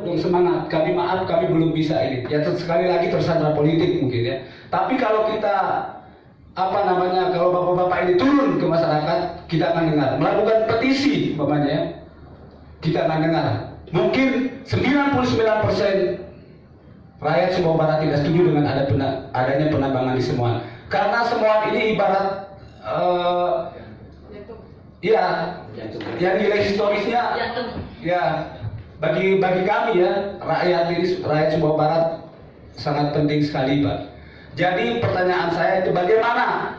Belum semangat, kami maaf, kami belum bisa ini. Ya sekali lagi tersandra politik mungkin ya. Tapi kalau kita kalau bapak-bapak ini turun ke masyarakat, kita akan dengar. Melakukan petisi, umpamanya ya, kita akan dengar. Mungkin 99% rakyat Sumbawa Barat tidak setuju dengan adanya penambangan di Semuan. Karena Semuan ini ibarat yang nilai historisnya ya bagi kami ya rakyat Sumbawa Barat sangat penting sekali, Pak. Jadi pertanyaan saya itu bagaimana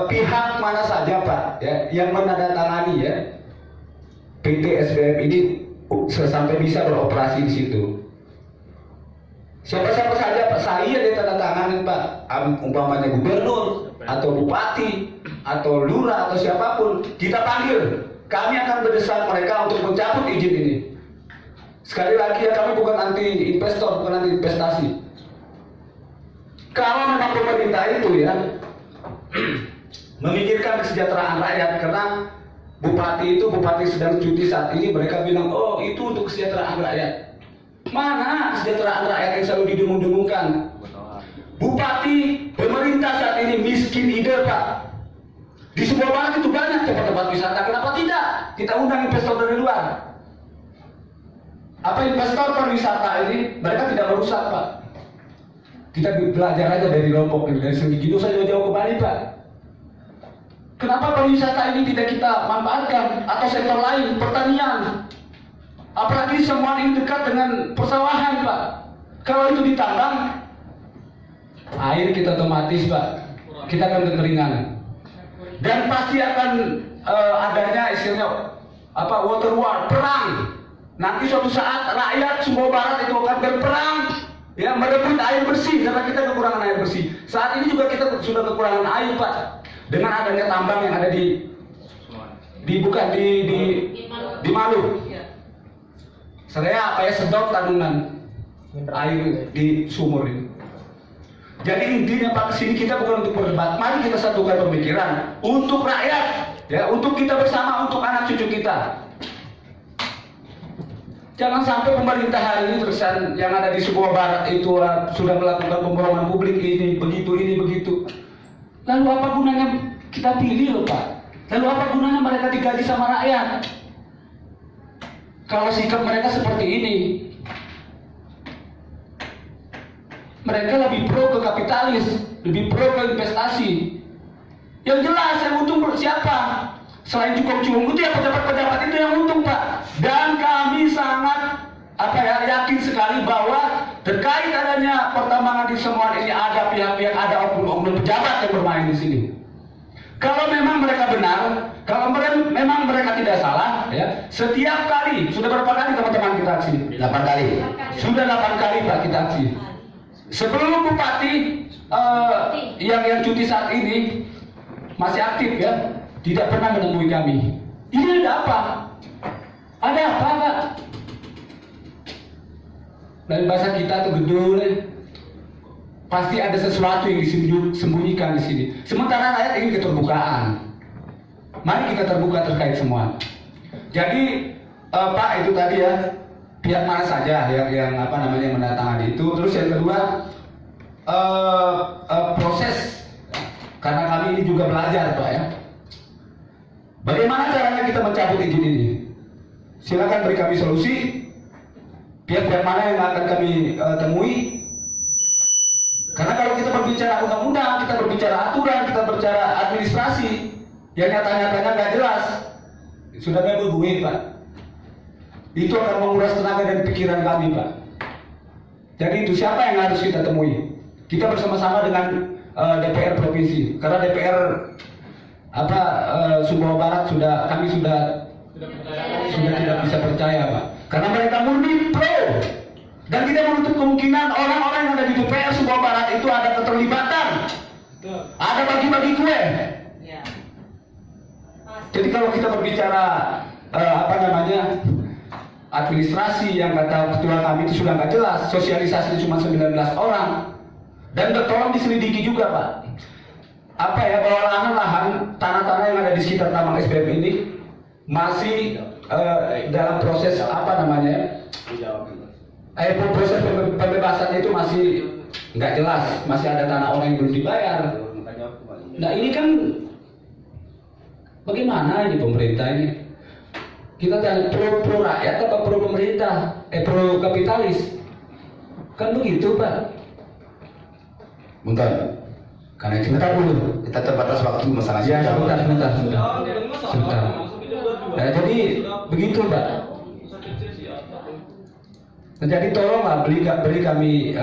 pihak mana saja, Pak, ya, yang menandatangani ya PT SBM ini sampai bisa beroperasi di situ. Siapa-siapa saja, Pak, saya ditandatangani, Pak, umpamanya gubernur atau bupati atau lurah atau siapapun, kita panggil. Kami akan mendesak mereka untuk mencabut izin ini. Sekali lagi ya, kami bukan anti investor, bukan anti investasi. Kalau memang pemerintah itu ya memikirkan kesejahteraan rakyat, karena bupati sedang cuti saat ini, mereka bilang, oh itu untuk kesejahteraan rakyat. Mana kesejahteraan rakyat yang selalu didengung-dengungkan? Bupati, pemerintah saat ini miskin ide, Pak. Di Sumbawa Barat itu banyak tempat-tempat wisata, kenapa tidak kita undang investor dari luar? Apa investor pariwisata ini mereka tidak merusak, Pak. Kita belajar aja dari Lombok, dari Senggigi, saja jauh-jauh ke Bali, Pak. Kenapa pariwisata ini tidak kita manfaatkan? Atau sektor lain, pertanian. Apalagi semua ini dekat dengan persawahan, Pak. Kalau itu ditambang, air kita otomatis, Pak, kita akan kekeringan. Dan pasti akan adanya istilahnya water war, perang. Nanti suatu saat rakyat Sumbawa Barat itu akan berperang, ya, merebut air bersih karena kita kekurangan air bersih. Saat ini juga kita sudah kekurangan air, Pak. Dengan adanya tambang yang ada di Maluku. Saya sedot tandungan air di sumur ini. Jadi intinya, Pak, kesini kita bukan untuk berdebat. Mari kita satukan pemikiran untuk rakyat, ya, untuk kita bersama, untuk anak cucu kita. Jangan sampai pemerintah hari ini terkesan yang ada di Sumbawa Barat itu sudah melakukan pembohongan publik ini begitu. Lalu apa gunanya kita pilih, loh, Pak? Lalu apa gunanya mereka digaji sama rakyat? Kalau sikap mereka seperti ini, mereka lebih pro ke kapitalis, lebih pro ke investasi. Yang jelas yang untung siapa? Selain cukup itu ya pejabat-pejabat itu yang untung, Pak. Dan kami sangat yakin sekali bahwa terkait adanya pertambangan di Semuan ini ada pihak-pihak, ada oknum-oknum pejabat yang bermain di sini. Kalau memang mereka benar, kalau memang mereka tidak salah, ya, setiap kali, sudah berapa kali teman-teman kita aksi? 8 kali. Sudah 8 kali, Pak, kita aksi. Sebelum bupati yang cuti saat ini masih aktif, ya, tidak pernah menemui kami. Ini ada apa? Ada apa, Pak? Dari bahasa kita tuh gedul, pasti ada sesuatu yang disembunyikan di sini. Sementara rakyat ingin keterbukaan. Mari kita terbuka terkait semua. Jadi, Pak, itu tadi ya, pihak mana saja yang menandatangani itu. Terus yang kedua, proses, karena kami ini juga belajar, Pak, ya. Bagaimana caranya kita mencabut izin ini? Silakan beri kami solusi. Pihak-pihak mana yang akan kami temui? Karena kalau kita berbicara undang-undang, kita berbicara aturan, kita berbicara administrasi, yang nyata-nyatanya nggak jelas, sudah nggak berhubungi, Pak. Itu akan menguras tenaga dan pikiran kami, Pak. Jadi itu siapa yang harus kita temui? Kita bersama-sama dengan DPR provinsi, karena DPR Sumbawa Barat kami sudah tidak bisa percaya, Pak, karena mereka murni pro, dan tidak menutup kemungkinan orang-orang yang ada di DPR Sumbawa Barat itu ada keterlibatan, ada bagi-bagi kue. Jadi kalau kita berbicara administrasi yang kata ketua kami itu sudah nggak jelas, sosialisasi cuma 19 orang, dan tolong diselidiki juga, Pak. Bahwa lahan-lahan tanah-tanah yang ada di sekitar tambang SBM ini masih dalam proses Proses pembebasannya itu masih nggak jelas, masih ada tanah orang yang belum dibayar. Nah ini kan bagaimana ini pemerintah ini? Kita tanya pro rakyat atau pro pemerintah? Pro kapitalis? Kan begitu Pak. Bentar, karena itu kita terbatas waktu masalahnya. Ya sebentar. Nah, jadi begitu Pak. Jadi tolonglah beri kami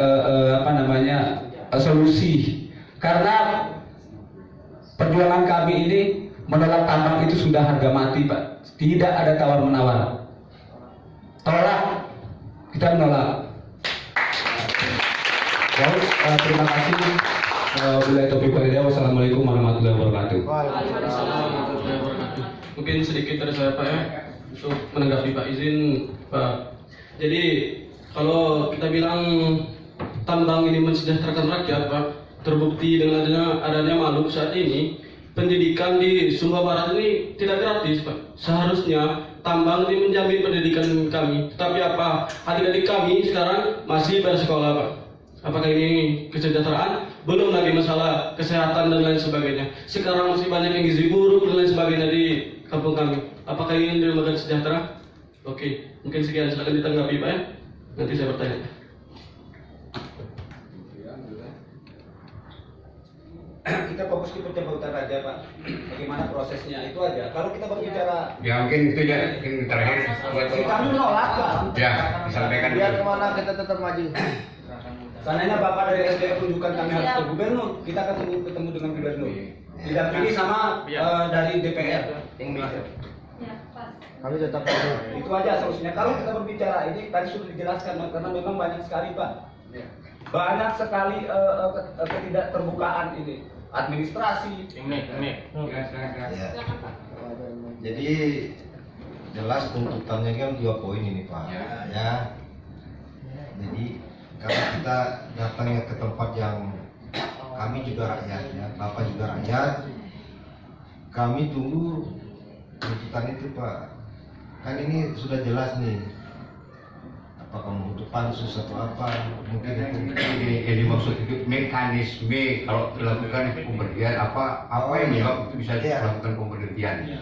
solusi, karena perjuangan kami ini menolak tambang itu sudah harga mati Pak. Tidak ada tawar menawar. Tolak, kita menolak. Baik, terima kasih. Wabillahi taufiq wal hidayah. Wassalamualaikum warahmatullahi wabarakatuh. Mungkin sedikit dari saya Pak ya, untuk menanggapi Pak izin Pak. Jadi kalau kita bilang tambang ini mensejahterakan rakyat Pak, terbukti dengan adanya Maluk saat ini, pendidikan di Sumba Barat ini tidak gratis Pak. Seharusnya tambang ini menjamin pendidikan kami, tapi apa, adik-adik kami sekarang masih bersekolah Pak. Apakah ini kesejahteraan? Belum lagi masalah kesehatan dan lain sebagainya. Sekarang masih banyak yang gizi buruk dan lain sebagainya di kampung kami. Apakah ini lembaga sejahtera? Oke, mungkin sekian, silakan ditanggapi Pak ya. Nanti saya bertanya. Kita fokus ke pencabutan aja Pak. Bagaimana prosesnya itu aja. Kalau kita berbicara, Ya mungkin itu ya, mungkin terakhir. kami menolak Pak. Ya, disampaikan. Biar kemana kita tetap maju. Seandainya Bapak dari SDM tunjukkan kami harus ke gubernur, kita ketemu dengan gubernur. Didampingi sama dari DPR. Kami tetap maju. Itu aja solusinya. Kalau kita berbicara ini tadi sudah dijelaskan karena memang banyak sekali Pak. Banyak sekali ketidakterbukaan ini. Administrasi. Ya. Jadi jelas tuntutannya kan 2 poin ini Pak. Ya. Jadi kalau kita datangnya ke tempat yang kami juga rakyat ya, Bapak juga rakyat, kami tunggu tuntutan itu Pak. Kan ini sudah jelas nih, apakah membutuh pansus atau apa, mungkin Ini dimaksud itu mekanisme kalau dilakukan pemberhentian apa yang menyebab itu bisa dilakukan pemberhentian.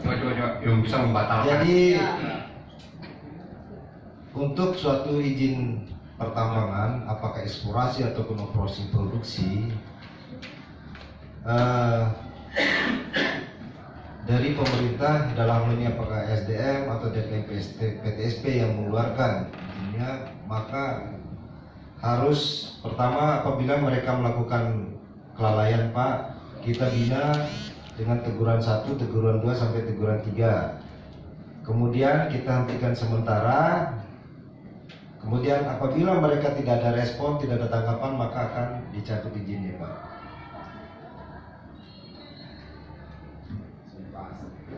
Coba yang bisa membatalkan. Jadi untuk suatu izin pertambangan, apakah eksplorasi ataupun operasi produksi, dari pemerintah dalam hal ini apakah SDM atau dari PTSP yang mengeluarkan izinnya, maka harus pertama apabila mereka melakukan kelalaian Pak, kita bina dengan teguran 1, teguran 2 sampai teguran 3. Kemudian kita hentikan sementara. Kemudian apabila mereka tidak ada respon, tidak ada tanggapan, maka akan dicabut izinnya Pak.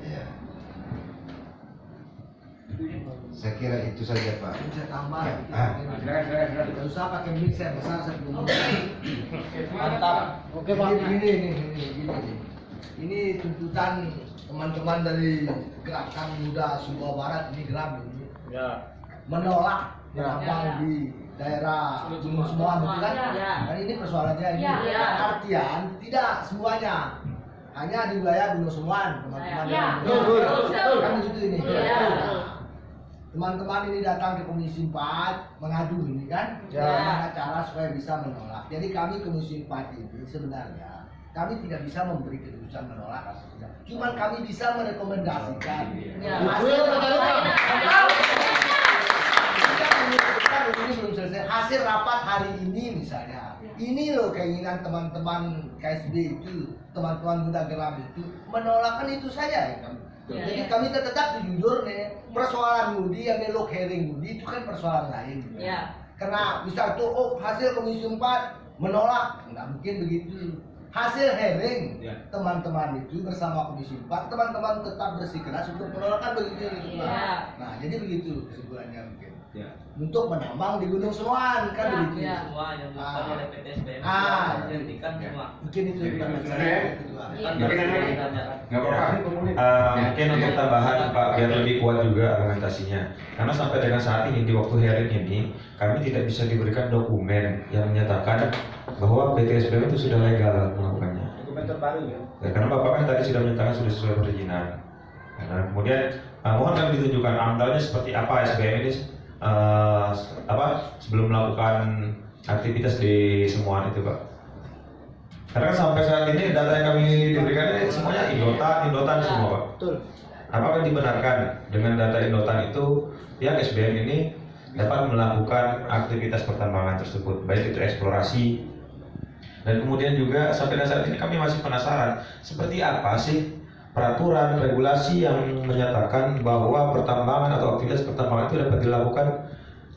Ya. Saya kira itu saja Pak. Saya tambah. Ya. Tidak usah pakai mic, saya besar saya belum. Mantap. Oke Pak. Gini. Ini tuntutan teman-teman dari Gerakan Muda Sumba Barat ini Geram ini. Ya. Menolak tambang di daerah Gunung Semuan, betul kan? Dan ini persoalannya ini. Artian tidak semuanya, hanya di wilayah Gunung Semuan, teman-teman. Betul. Kan itu ini. Teman-teman ini datang ke Komisi 4 mengadu ini kan, bagaimana cara supaya bisa menolak. Jadi kami Komisi 4 ini sebenarnya kami tidak bisa memberi keputusan menolak atau tidak. Cuman kami bisa merekomendasikan ini belum selesai. Hasil rapat hari ini misalnya, ini loh keinginan teman-teman KSB itu, teman-teman Muda Geram itu menolakkan itu saja ya kami. Jadi kami tetap jujur nih, persoalan Budi yang melok hearing Budi itu kan persoalan lain. Karena bisa tuh hasil Komisi 4 menolak, nggak mungkin begitu. Hasil hearing teman-teman itu bersama Komisi 4, teman-teman tetap bersikeras untuk menolakkan begitu. Nah jadi begitu kesimpulannya mungkin. untuk menambang di Gunung Semuan kan begitu. Semua yang dilakukan oleh PT SBM dihentikan semua. Mungkin itu yang Benar. kedua. Kan Benar. Nggak apa-apa. Mungkin untuk tambahan Pak biar lebih kuat juga argumentasinya. Karena sampai dengan saat ini di waktu hearing ini kami tidak bisa diberikan dokumen yang menyatakan bahwa PT SBM itu sudah legal melakukannya. Dokumen terbaru ya. Ya, karena Bapak kan tadi sudah menyatakan sudah sesuai perizinan. Nah, kemudian mohon kami ditunjukkan amdalnya seperti apa SBM ini sebelum melakukan aktivitas di Semuan itu Pak. Karena kan sampai saat ini data yang kami diberikan ini semuanya indotan semua Pak. Betul. Apakah dibenarkan dengan data indotan itu pihak SBM ini dapat melakukan aktivitas pertambangan tersebut, baik itu eksplorasi dan kemudian juga sampai saat ini kami masih penasaran seperti apa sih peraturan regulasi yang menyatakan bahwa pertambangan atau aktivitas pertambangan itu dapat dilakukan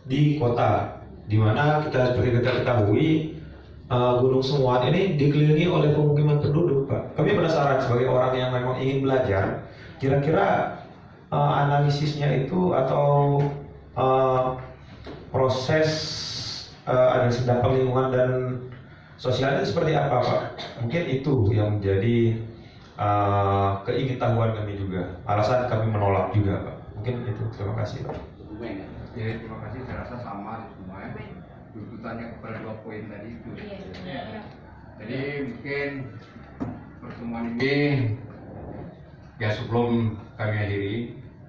di kota, di mana seperti kita ketahui Gunung Semuan ini dikelilingi oleh pemukiman penduduk Pak. Kami penasaran sebagai orang yang memang ingin belajar, kira-kira analisisnya itu atau proses analisis dampak lingkungan dan sosial itu seperti apa Pak? Mungkin itu yang menjadi keingintahuan kami juga. Alasan kami menolak juga Pak. Mungkin itu. Terima kasih Pak. Jadi terima kasih, saya rasa sama semua ya. Tuntutannya kepada 2 poin tadi itu. Jadi mungkin pertemuan ini ya sebelum kami akhiri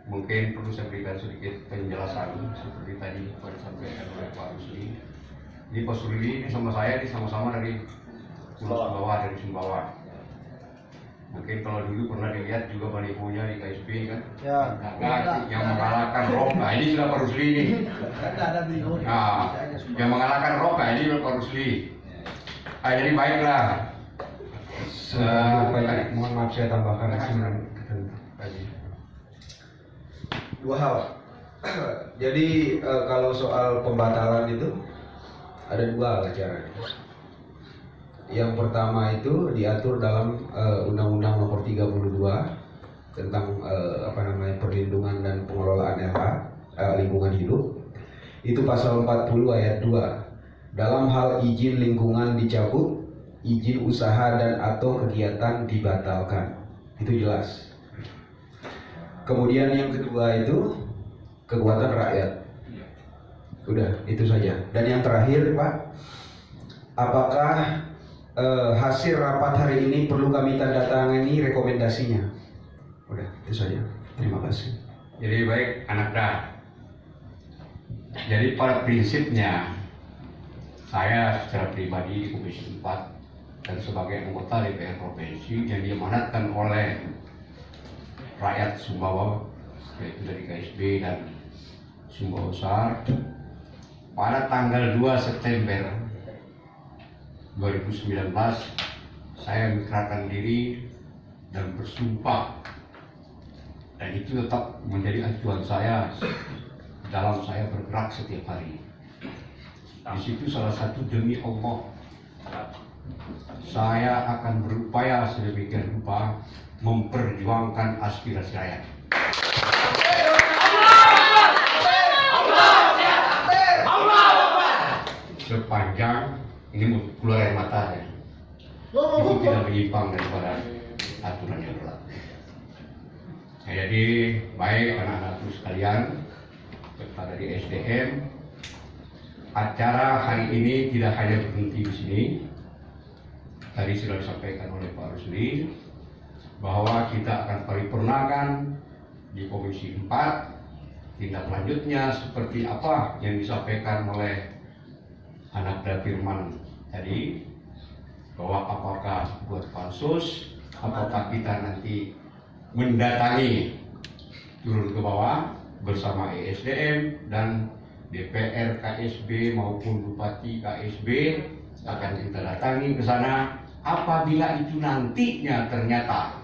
mungkin perlu saya berikan sedikit penjelasan seperti tadi yang disampaikan oleh Pak Rusli. Jadi Pak Rusli ini sama saya ini sama-sama dari Pulau Sumbawa, dari Sumbawa. Mungkin kalau dulu pernah dilihat juga balihonya di KSB kan, Ya. yang mengalahkan Roka, ini sudah Pak Rusli ini. Kan ada di Nah, yang mengalahkan Roka ini sudah Pak Rusli. Jadi baiklah. Mohon maaf saya tambahkan tadi. 2 hal. Jadi kalau soal pembatalan itu ada 2 caranya. Yang pertama itu diatur dalam Undang-Undang Nomor 32 tentang perlindungan dan pengelolaan lingkungan hidup. Itu pasal 40 ayat 2. Dalam hal izin lingkungan dicabut, izin usaha dan atau kegiatan dibatalkan. Itu jelas. Kemudian yang kedua itu kekuatan rakyat. Udah, itu saja. Dan yang terakhir Pak, apakah hasil rapat hari ini perlu kami tanda tangani rekomendasinya? Udah, itu saja. Terima kasih. Jadi baik anak dah. Jadi pada prinsipnya saya secara pribadi di Komisi 4 dan sebagai anggota DPR Provinsi yang diamanatkan oleh rakyat Sumbawa, yaitu dari KSB dan Sumbawa Besar, pada tanggal 2 September 2019 saya mengikrarkan diri dan bersumpah, dan itu tetap menjadi acuan saya dalam saya bergerak setiap hari. Di situ salah satu demi Allah saya akan berupaya sedemikian rupa memperjuangkan aspirasi rakyat. Sepanjang ini keluar air mata ya, itu tidak menyimpang daripada aturan yang berlaku. Jadi baik anak-anakku sekalian, serta dari SDM, acara hari ini tidak hanya berhenti di sini. Tadi sudah disampaikan oleh Pak Rusli bahwa kita akan paripurnakan di Komisi 4 tindak lanjutnya seperti apa yang disampaikan oleh anak Firman tadi, bahwa apakah buat pansus, apakah kita nanti mendatangi turun ke bawah bersama ESDM dan DPR KSB maupun Bupati KSB akan kita datangi ke sana. Apabila itu nantinya ternyata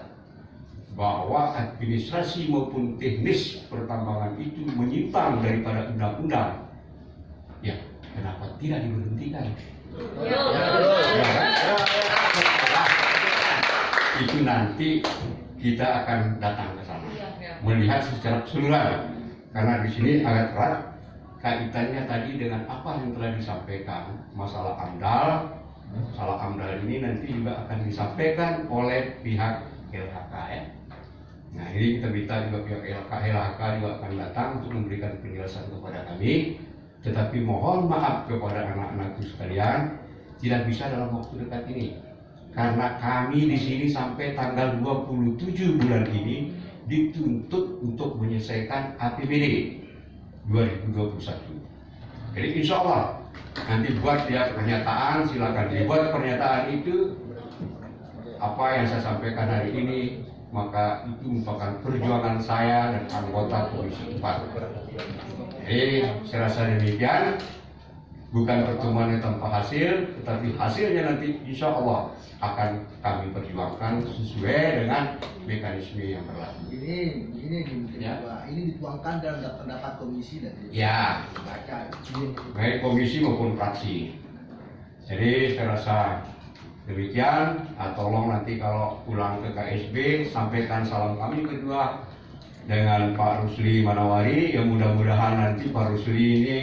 bahwa administrasi maupun teknis pertambangan itu menyimpang daripada undang-undang, ya kenapa tidak diberhentikan? Itu nanti kita akan datang ke sana, melihat secara keseluruhan, karena di sini agak erat kaitannya tadi dengan apa yang telah disampaikan masalah AMDAL. Masalah AMDAL ini nanti juga akan disampaikan oleh pihak LHK ya. Nah ini kita minta juga pihak LHK juga akan datang untuk memberikan penjelasan kepada kami. Tetapi mohon maaf kepada anak-anakku sekalian, tidak bisa dalam waktu dekat ini. Karena kami di sini sampai tanggal 27 bulan ini dituntut untuk menyelesaikan APBD 2021. Jadi insya Allah nanti buat ya pernyataan, silakan dibuat pernyataan itu apa yang saya sampaikan hari ini, maka itu merupakan perjuangan saya dan anggota Komisi 4. Jadi saya rasa demikian, bukan pertemuan yang tanpa hasil, tetapi hasilnya nanti insya Allah akan kami perjuangkan sesuai dengan mekanisme yang berlaku. Ini Ya. ini dituangkan dalam pendapat komisi dan Ya, baca. baik komisi maupun fraksi. Jadi saya rasa demikian. Tolong nanti kalau pulang ke KSB sampaikan salam kami kedua dengan Pak Rusli Manawari. Yang mudah-mudahan nanti Pak Rusli ini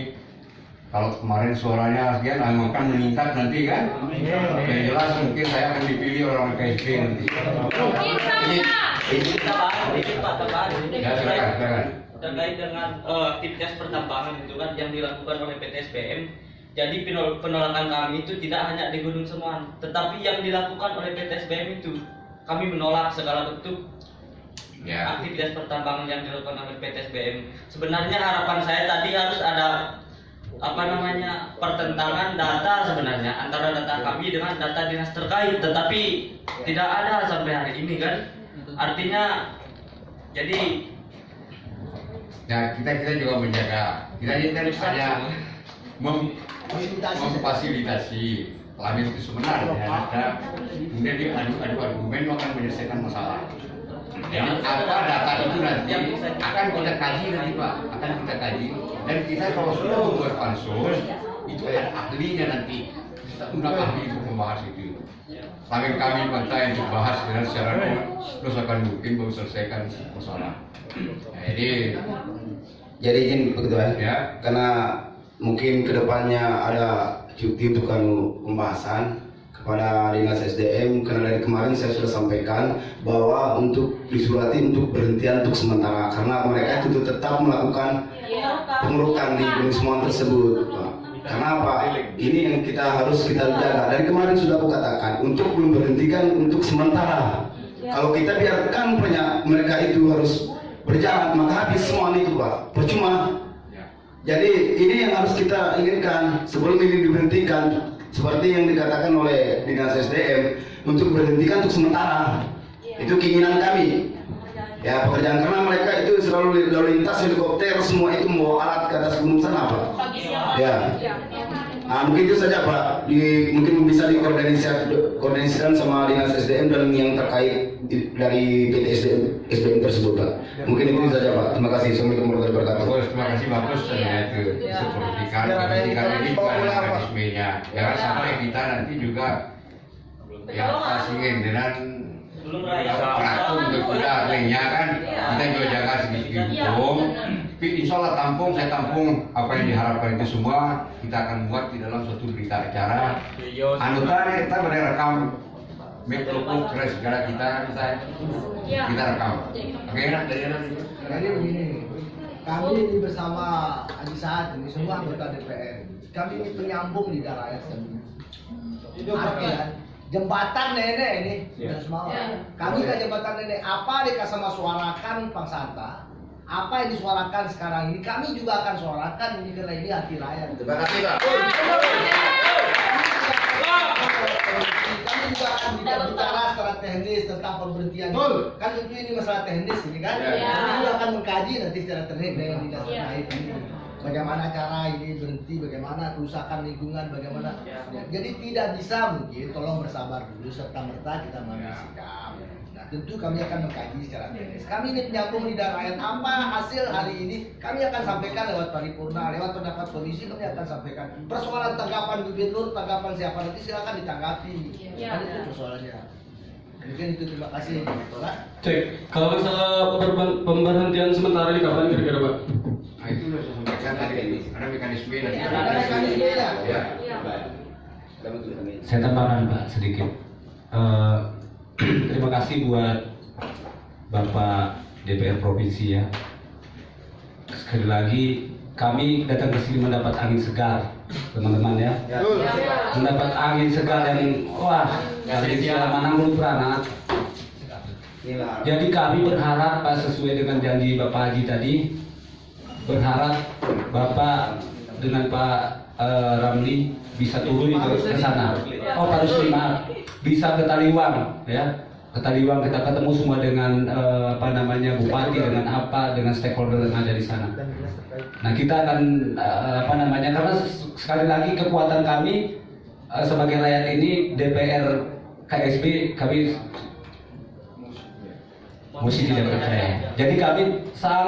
kalau kemarin suaranya sekian akan meningkat nanti kan. Yang jelas mungkin saya akan dipilih orang KSB nanti. Ini Pak tambahan. Ya silakan. Terkait dengan aktivitas pertambangan itu kan yang dilakukan oleh PT SBM. Jadi penolakan kami itu tidak hanya di Gunung Semuan, tetapi yang dilakukan oleh PT SBM itu kami menolak segala bentuk Ya. aktivitas pertambangan yang dilakukan oleh PT SBM. Sebenarnya harapan saya tadi harus ada pertentangan data sebenarnya antara data kami dengan data dinas terkait, tetapi tidak ada sampai hari ini kan. Artinya jadi Ya kita juga menjaga. Kita ini kan hanya memfasilitasi kelamin itu sebenarnya ada kemudian dia adu argumen akan menyelesaikan masalah. Jadi apa data itu nanti akan kita kaji nanti Pak, akan kita kaji dan kita kalau sudah membuat pansus itu ada ahlinya nanti kita undang ahli untuk membahas itu. Kami minta untuk bahas dengan secara terus akan mungkin baru selesaikan masalah. Nah, Jadi izin begitu Ya. karena mungkin kedepannya ada cuti untuk pembahasan kepada Dinas SDM, karena dari kemarin saya sudah sampaikan bahwa untuk disurati untuk berhentian untuk sementara karena mereka itu tetap melakukan pengurukan di Gunung Semuan tersebut. Karena apa? Ini yang kita harus kita jaga. Dari kemarin sudah aku katakan untuk memberhentikan untuk sementara. Kalau kita biarkan mereka itu harus berjalan maka habis semua itu Pak, percuma. Jadi ini yang harus kita inginkan sebelum ini diberhentikan seperti yang dikatakan oleh Dinas SDM untuk berhentikan untuk sementara. Itu keinginan kami. Ya pekerjaan karena mereka itu selalu lalu lintas helikopter semua itu membawa alat ke atas gunung sana Pak. Ya. Nah, mungkin itu saja Pak. Mungkin bisa dikoordinasikan sama Dinas SDM dan yang terkait dari PT SDM tersebut Pak. Mungkin itu saja Pak. Terima kasih. Assalamualaikum warahmatullahi wabarakatuh. Bagus, terima kasih bagus itu sepertikan ini juga ada mekanismenya. Jangan sampai kita nanti juga yang pasingin dengan belum raya pelaku untuk kuda lainnya kan kita juga jaga sedikit hukum. Tapi insya Allah saya tampung apa yang diharapkan itu semua kita akan buat di dalam suatu berita acara. Anutannya kita rekam mikrofon segala kita rekam. Oke, dari Jadi begini, kami ini bersama Haji Saad ini semua anggota DPR. Kami ini penyambung di daerah rakyat kami. Artinya jembatan nenek ini sudah semua. Kami ke jembatan nenek apa dikasama suarakan Bang Santa. Apa yang disuarakan sekarang ini kami juga akan suarakan ini karena ini hati rakyat. Terima kasih Pak. Kami juga akan bicara secara teknis tentang pemberhentian. Kan tentu ini masalah teknis ini kan. Kami juga akan mengkaji nanti secara teknis dengan dinas terkait ini. Bagaimana cara ini berhenti, bagaimana kerusakan lingkungan, bagaimana. Jadi tidak bisa mungkin, tolong bersabar dulu serta merta kita mengambil sikap. Nah tentu kami akan mengkaji secara teknis. Kami ini penyambung lidah rakyat. Apa hasil hari ini kami akan sampaikan lewat paripurna, lewat pendapat komisi kami akan sampaikan. Persoalan tanggapan gubernur, tanggapan siapa nanti silakan ditanggapi. Kan itu persoalannya. Mungkin itu terima kasih. Cek, kalau masalah pemberhentian sementara ini kapan kira-kira Pak? Nah itu sudah saya sampaikan tadi. Karena mekanisme nanti. Ada mekanismenya. Ya. Saya tambahkan Pak sedikit. Terima kasih buat Bapak DPR Provinsi ya. Sekali lagi kami datang ke sini mendapat angin segar, teman-teman ya. Mendapat angin segar yang wah dari segala Mananggul Prana. Jadi kami berharap Pak sesuai dengan janji Bapak Haji tadi, berharap Bapak dengan Pak Ramli bisa turun ke sana. Oh Pak Rusli maaf, bisa ke Taliwang ya. Ke Taliwang kita ketemu semua dengan bupati dengan dengan stakeholder yang ada di sana. Nah kita akan karena sekali lagi kekuatan kami sebagai rakyat ini DPR KSB kami mesti tidak percaya. Jadi kami sangat